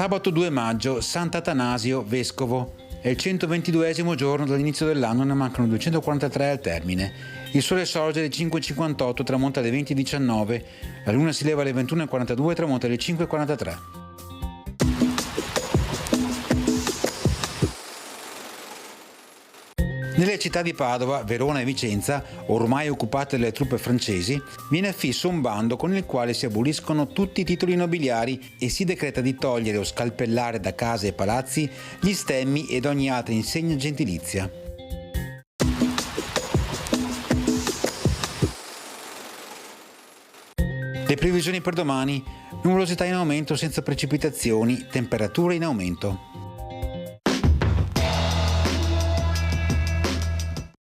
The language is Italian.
Sabato 2 maggio, Sant'Atanasio, vescovo. È il 122esimo giorno dall'inizio dell'anno, ne mancano 243 al termine. Il sole sorge alle 5.58, tramonta alle 20.19, la luna si leva alle 21.42 e tramonta alle 5.43. Nelle città di Padova, Verona e Vicenza, ormai occupate dalle truppe francesi, viene affisso un bando con il quale si aboliscono tutti i titoli nobiliari e si decreta di togliere o scalpellare da case e palazzi gli stemmi ed ogni altra insegna gentilizia. Le previsioni per domani: nuvolosità in aumento senza precipitazioni, temperature in aumento.